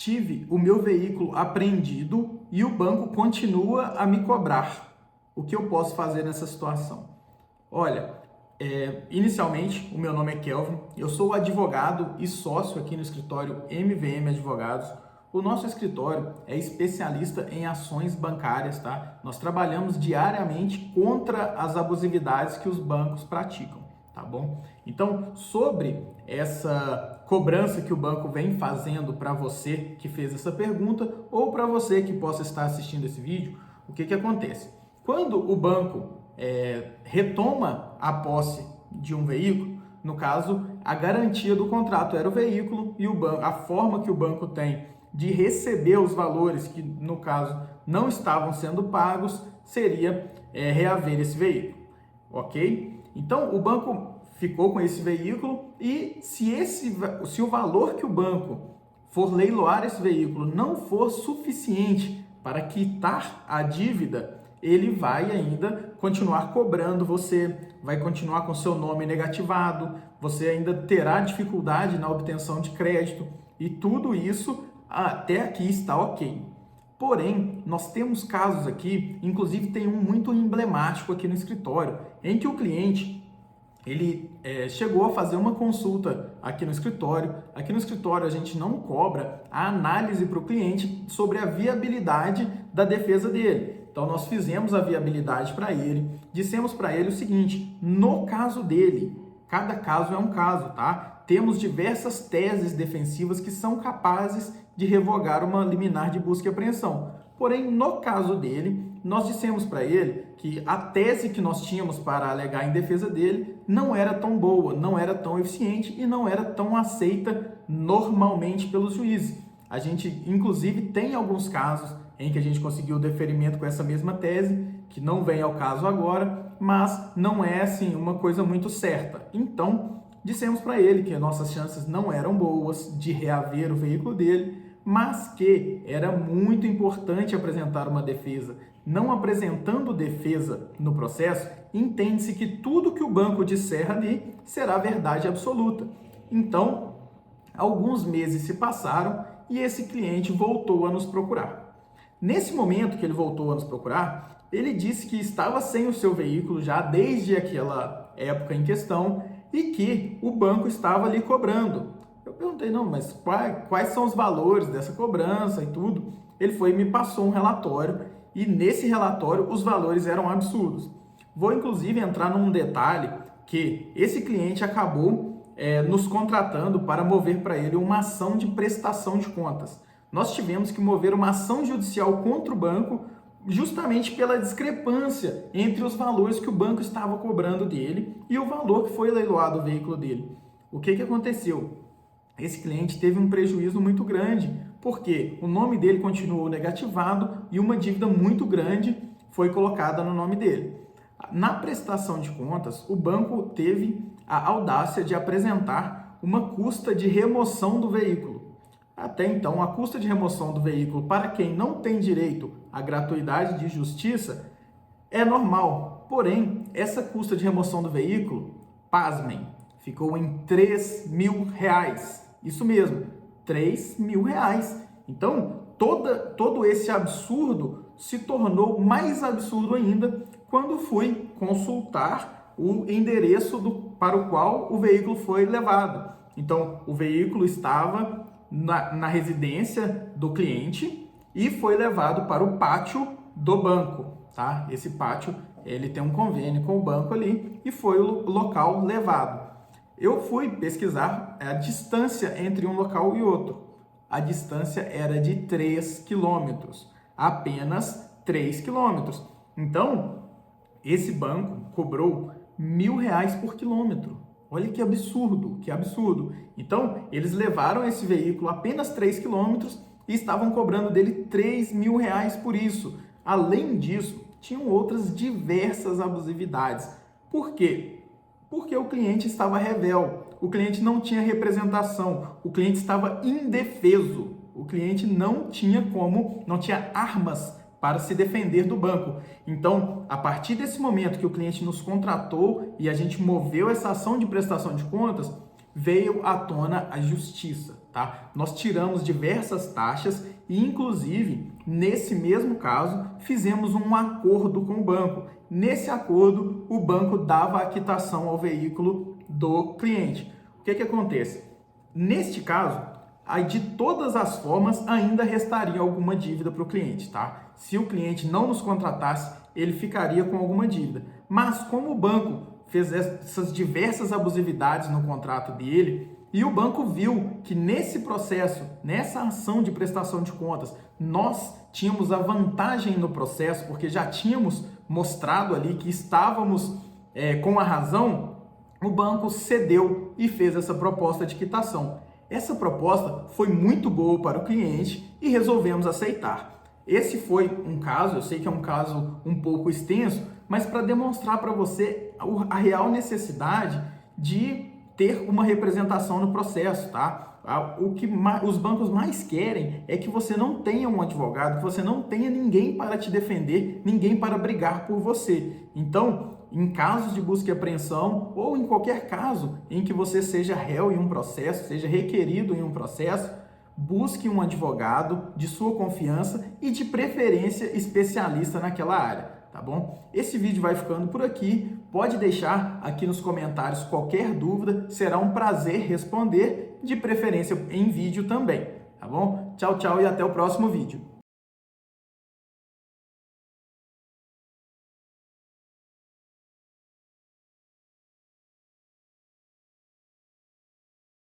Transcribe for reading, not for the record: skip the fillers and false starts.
tive o meu veículo apreendido e o banco continua a me cobrar. O que eu posso fazer nessa situação? Olha, inicialmente, o meu nome é Kelvin, eu sou advogado e sócio aqui no escritório MVM Advogados. O nosso escritório é especialista em ações bancárias, tá? Nós trabalhamos diariamente contra as abusividades que os bancos praticam, tá bom? Então, sobre essa cobrança que o banco vem fazendo para você que fez essa pergunta ou para você que possa estar assistindo esse vídeo, o que acontece? Quando o banco retoma a posse de um veículo, no caso, a garantia do contrato era o veículo e a forma que o banco tem de receber os valores que, no caso, não estavam sendo pagos, seria reaver esse veículo, ok? Então, o banco ficou com esse veículo e se o valor que o banco for leiloar esse veículo não for suficiente para quitar a dívida, ele vai ainda continuar cobrando você, vai continuar com seu nome negativado, você ainda terá dificuldade na obtenção de crédito e tudo isso até aqui está ok. Porém, nós temos casos aqui, inclusive tem um muito emblemático aqui no escritório, em que o cliente ele chegou a fazer uma consulta aqui no escritório. Aqui no escritório a gente não cobra a análise para o cliente sobre a viabilidade da defesa dele. Então nós fizemos a viabilidade para ele, dissemos para ele o seguinte: no caso dele, cada caso é um caso, tá? Temos diversas teses defensivas que são capazes de revogar uma liminar de busca e apreensão. Porém, no caso dele, nós dissemos para ele que a tese que nós tínhamos para alegar em defesa dele não era tão boa, não era tão eficiente e não era tão aceita normalmente pelos juízes. A gente, inclusive, tem alguns casos em que a gente conseguiu o deferimento com essa mesma tese, que não vem ao caso agora, mas não é assim uma coisa muito certa. Então, dissemos para ele que as nossas chances não eram boas de reaver o veículo dele, mas que era muito importante apresentar uma defesa. Não apresentando defesa no processo, entende-se que tudo que o banco disser ali será verdade absoluta. Então, alguns meses se passaram e esse cliente voltou a nos procurar. Nesse momento que ele voltou a nos procurar, ele disse que estava sem o seu veículo já desde aquela época em questão e que o banco estava lhe cobrando. Eu perguntei, não, mas quais são os valores dessa cobrança e tudo? Ele foi e me passou um relatório e nesse relatório os valores eram absurdos. Vou inclusive entrar num detalhe que esse cliente acabou nos contratando para mover para ele uma ação de prestação de contas. Nós tivemos que mover uma ação judicial contra o banco justamente pela discrepância entre os valores que o banco estava cobrando dele e o valor que foi leiloado o veículo dele. O que aconteceu? Esse cliente teve um prejuízo muito grande, porque o nome dele continuou negativado e uma dívida muito grande foi colocada no nome dele. Na prestação de contas, o banco teve a audácia de apresentar uma custa de remoção do veículo. Até então, a custa de remoção do veículo para quem não tem direito à gratuidade de justiça é normal. Porém, essa custa de remoção do veículo, pasmem, ficou em R$3.000. Isso mesmo, R$3.000. Então, todo esse absurdo se tornou mais absurdo ainda quando fui consultar o endereço para o qual o veículo foi levado. Então, o veículo estava na residência do cliente e foi levado para o pátio do banco, tá? Esse pátio, ele tem um convênio com o banco ali e foi o local levado. Eu fui pesquisar a distância entre um local e outro. A distância era de 3 quilômetros, apenas 3 quilômetros. Então, esse banco cobrou R$1.000 por quilômetro. Olha que absurdo, que absurdo. Então, eles levaram esse veículo apenas 3 quilômetros e estavam cobrando dele R$3.000 por isso. Além disso, tinham outras diversas abusividades. Por quê? Porque o cliente estava revel, o cliente não tinha representação, o cliente estava indefeso, o cliente não tinha armas para se defender do banco. Então, a partir desse momento que o cliente nos contratou e a gente moveu essa ação de prestação de contas, veio à tona a justiça. tá? Nós tiramos diversas taxas e, inclusive, nesse mesmo caso, fizemos um acordo com o banco. Nesse acordo, o banco dava a quitação ao veículo do cliente. O que acontece? Neste caso, aí de todas as formas, ainda restaria alguma dívida para o cliente, tá? Se o cliente não nos contratasse, ele ficaria com alguma dívida. Mas como o banco fez essas diversas abusividades no contrato dele, e o banco viu que nesse processo, nessa ação de prestação de contas, nós tínhamos a vantagem no processo, porque já tínhamos mostrado ali que estávamos com a razão, o banco cedeu e fez essa proposta de quitação. Essa proposta foi muito boa para o cliente e resolvemos aceitar. Esse foi um caso, eu sei que é um caso um pouco extenso, mas para demonstrar para você a real necessidade de ter uma representação no processo, tá? O que os bancos mais querem é que você não tenha um advogado, que você não tenha ninguém para te defender, ninguém para brigar por você. Então, em casos de busca e apreensão ou em qualquer caso em que você seja réu em um processo, seja requerido em um processo, busque um advogado de sua confiança e de preferência especialista naquela área, tá bom? Esse vídeo vai ficando por aqui. Pode deixar aqui nos comentários qualquer dúvida, será um prazer responder, de preferência em vídeo também, tá bom? Tchau, tchau e até o próximo vídeo.